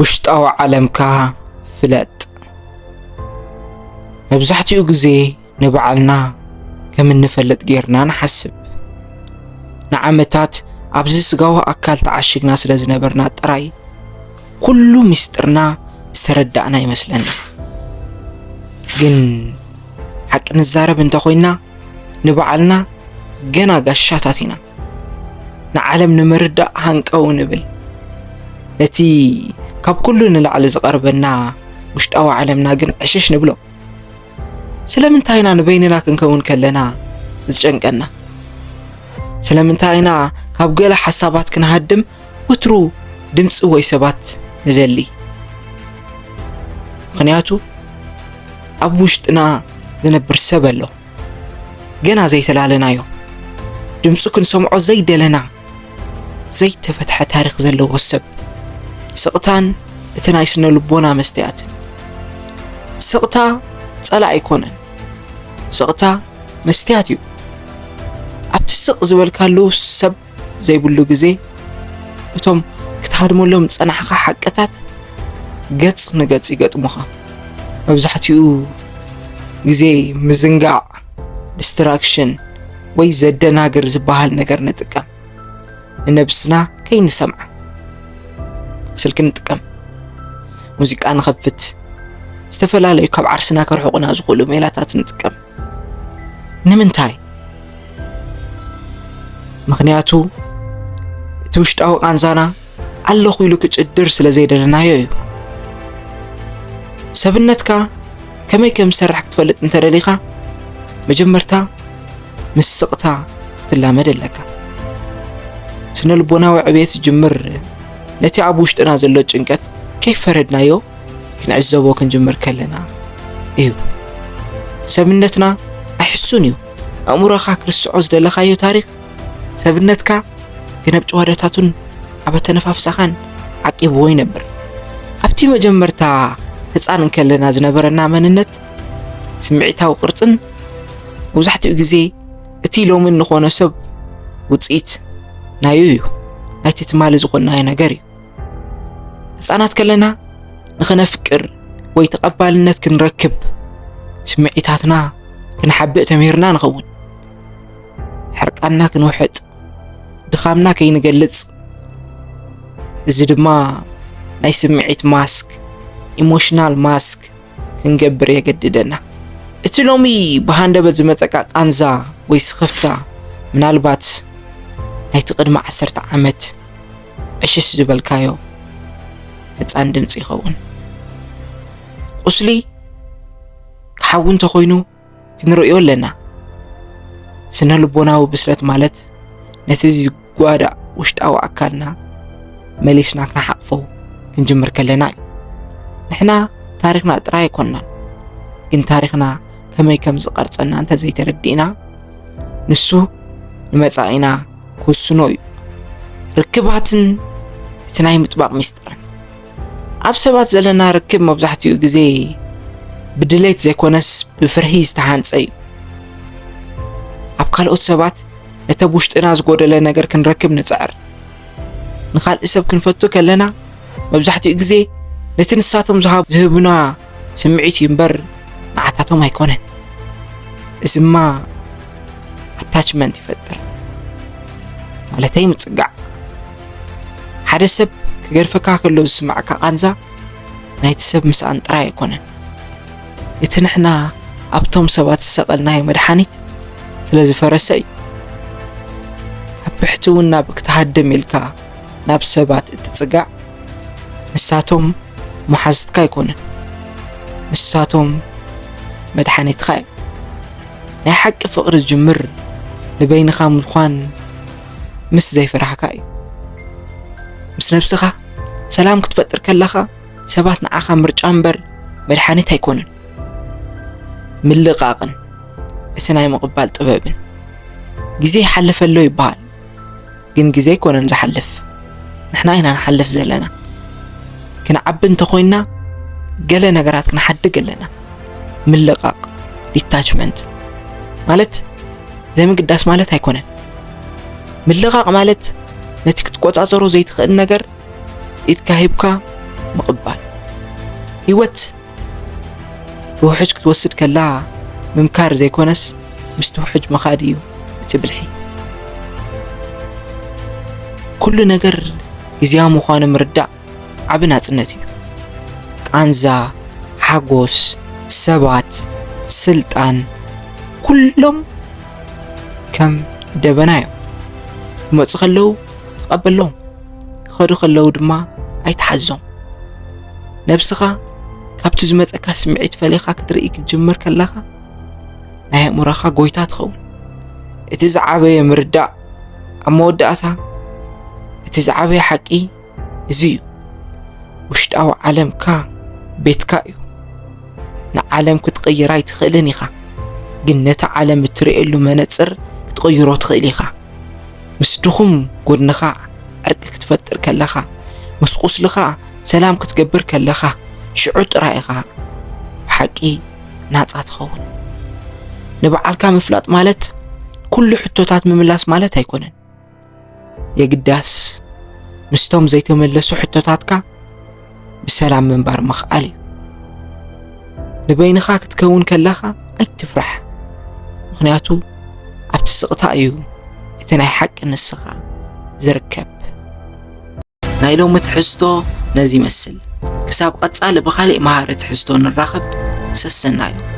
ውሽጣዊ ዓለምካ ፍለጥ መብዛሕትኡ ግዜ ንባዕልና ከም እንፈልጥ ጌርና ንሓስብ ንዓመታት ኣብዚ ስጋዊ ኣካል ተዓሽግና ስለ ዝነበርና ጥራይ ኩሉ ምስጢርና ዝተረዳእና ይመስለና ግን ሓቂ ንዛረብ እንተኾይና ንባዕልና ገና ጋሻታት ኢና ንዓለም ንምርዳእ ሃንቀው ንብል ነቲ ካብ ኩሉ ንላዕሊ ዝቐርበና ውሽጣዊ ዓለምና ግን ዕሸሽ ንብሎ ስለምንታይ ኢና ንበይንና ክንከውን ከለና ዝጨንቀና ስለምንታይ ኢና ካብ ገለ ሓሳባት ክንሃድም ወትሩ ድምፂ ወይ ሰባት ንደሊ ምክንያቱ ኣብ ውሽጥና ዝነብር ሰብ ኣሎ ገና ዘይተላለናዮ ድምፁ ክንሰምዖ ዘይደለና ዘይተፈትሐ ታሪክ ዘለዎ ሰብ ስቕታን እቲ ናይ ስነ ልቦና መስተያትን ስቕታ ፀላእ ኣይኮነን ስቕታ መስትያት እዩ ኣብቲ ስቕ ዝበልካሉ ሰብ ዘይብሉ ግዜ እቶም ክትሃድመሎም ፀናሕካ ሓቀታት ገጽ ንገጽ ይገጥሙኻ መብዛሕትኡ ግዜ ምዝንጋዕ ዲስትራክሽን ወይ ዘደናግር ዝበሃል ነገር ንጥቀም ንነብስና ከይንሰምዓ ስልክ ንጥቀም ሙዚቃ ንኸፍት ዝተፈላለዩ ካብ ዓርስና ከርሕቁና ዝኽእሉ ሜላታት ንጥቀም ንምንታይ ምክንያቱ እቲ ውሽጣዊ ቃንዛና ኣለኹ ኢሉ ክጭድር ስለ ዘይደለናዮ እዩ ሰብነትካ ከመይ ከም ዝሰርሕ ክትፈልጥ እንተደሊኻ መጀመርታ ምስ ስቕታ ክትላመድ ኣለካ ስነ ልቦናዊ ዕብየት ዝጅምር ነቲ ኣብ ውሽጥና ዘሎ ጭንቀት ከይፈረድናዮ ክንዕዘቦ ክንጅምር ከለና እዩ ሰብነትና ኣይሕሱን እዩ ኣእምሮኻ ክርስዖ ዝደለኻዮ ታሪክ ሰብነትካ ግነብ ጨዋዳታቱን ኣብ ተነፋፍሳኻን ዓቂብዎ ይነብር ኣብቲ መጀመርታ ህፃን ከለና ዝነበረና መንነት ስምዒታዊ ቅርፅን መብዛሕትኡ ግዜ እቲ ሎሚ ንኾነ ሰብ ውፅኢት ናዩ እዩ ናይቲ ትማሊ ዝኾናዮ ነገር እዩ ህፃናት ከለና ንኽነፍቅር ወይ ተቐባልነት ክንረክብ ስምዒታትና ክንሓብእ ተምሂርና ንኸውን ሕርቃና ክንውሕጥ ድኻምና ከይንገልጽ እዚ ድማ ናይ ስምዒት ማስክ ኢሞሽናል ማስክ ክንገብር የገድደና እቲ ሎሚ ብሃንደበት ዝመፀቃ ቃንዛ ወይ ስኽፍታ ምናልባት ናይቲ ቅድሚ 10 ዓመት ዕሽሽ ዝበልካዮ ህፃን ድምፂ ይኸውን ቁስሊ ክሓዊ እንተኾይኑ ክንሪኦ ኣለና ስነ ልቦናዊ ብስለት ማለት ነቲ ዝጓዳእ ውሽጣዊ ኣካልና መሊስና ክነሓቅፎ ክንጅምር ከለና እዩ ንሕና ታሪክና ጥራይ ኣይኮንናን ግን ታሪክና ከመይ ከም ዝቐርፀና እንተዘይተረዲእና ንሱ ንመጻኢና ክውስኖ እዩ ርክባትን እቲ ናይ ምጥባቕ ሚስጥርን ኣብ ሰባት ዘለና ርክብ መብዛሕትኡ ግዜ ብድሌት ዘይኮነስ ብፍርሂ ዝተሃንፀ እዩ ኣብ ካልኦት ሰባት ነቲ ውሽጥና ዝጎደለ ነገር ክንረክብ ንፅዕር ንኻልእ ሰብ ክንፈቱ ከለና መብዛሕትኡ ግዜ ነቲ ንሳቶም ዝህቡና ስምዒት እዩ እምበር ንዓታቶም ኣይኮነን እዚ ድማ ኣታችመንት ይፈጥር ማለተይ ምፅጋዕ ሓደ ሰብ ክገርፈካ ከሎ ዝስማዓካ ቃንዛ ናይቲ ሰብ ምስኣን ጥራይ ኣይኮነን እቲ ንሕና ኣብቶም ሰባት ዝሰቐልናዮ መድሓኒት ስለ ዝፈረሰ እዩ ካብ ብሕትውና ብክትሃድም ኢልካ ናብ ሰባት እትፅጋዕ ንሳቶም መሓዝትካ ኣይኮነን ንሳቶም መድሓኒትካ እዩ ናይ ሓቂ ፍቕሪ ዝጅምር ንበይንኻ ምኳን ምስ ዘይፈራሕካ እዩ ምስ ነብስኻ ሰላም ክትፈጥር ከለኻ ሰባት ንዓኻ ምርጫ እምበር መድሓኒት ኣይኮነን ምልቓቕን እቲ ናይ ምቕባል ጥበብን ግዜ ይሓልፈሎ ይበሃል ግን ግዜ ኣይኮነን ዝሓልፍ ንሕና ኢና ንሓልፍ ዘለና ክንዓቢ እንተኾይና ገለ ነገራት ክንሓድግ ኣለና ምልቓቕ ዲታችመንት ማለት ዘይምግዳስ ማለት ኣይኮነን ምልቓቕ ማለት ነቲ ክትቆፃፀሮ ዘይትኽእል ነገር ኢትካ ሂብካ ምቕባል ህይወት ብውሕጅ ክትወስድ ከላ ምምካር ዘይኮነስ ምስቲ ውሕጅ መኻድ እዩ እቲ ብልሒ ኩሉ ነገር ግዝያዊ ምዃኑ ምርዳእ ዓቢ ናጽነት እዩ ቃንዛ ሓጎስ ሰባት ስልጣን ኩሎም ከም ደበና እዮም ክመፁ ከለዉ ተቐበሎም ክኸዱ ከለዉ ድማ ኣይተሓዞም ነብስኻ ካብቲ ዝመፀካ ስምዒት ፈሊኻ ክትርኢ ክትጅምር ከለኻ ናይ ኣእምሮኻ ጎይታ ትኸውን እቲ ዝዓበየ ምርዳእ ኣብ መወዳእታ እቲ ዝዓበየ ሓቂ እዚ እዩ ውሽጣዊ ዓለምካ ቤትካ እዩ ንዓለም ክትቕይራ ኣይትኽእልን ኢኻ ግን ነቲ ዓለም እትርእየሉ መነፅር ክትቕይሮ ትኽእል ኢኻ ምስ ድኹም ጎድንኻ ዕርቂ ክትፈጥር ከለኻ ምስ ቁስልኻ ሰላም ክትገብር ከለኻ ሽዑ ጥራይ ኢኻ ብሓቂ ናፃ ትኸውን ንበዓልካ ምፍላጥ ማለት ኩሉ ሕቶታት ምምላስ ማለት ኣይኮነን የግዳስ ምስቶም ዘይተመለሱ ሕቶታትካ ብሰላም ምንባር ምኽኣል እዩ ንበይንኻ ክትከውን ከለኻ ኣይትፍራሕ ምኽንያቱ ኣብቲ ስቕታ እዩ እቲ ናይ ሓቂ ንስኻ ዝርከብ ናይ ሎሚ ትሕዝቶ ነዚ ይመስል ክሳብ ቀጻሊ ብኻሊእ መሃሪ ትሕዝቶ ንራኸብ ሰሰና እዩ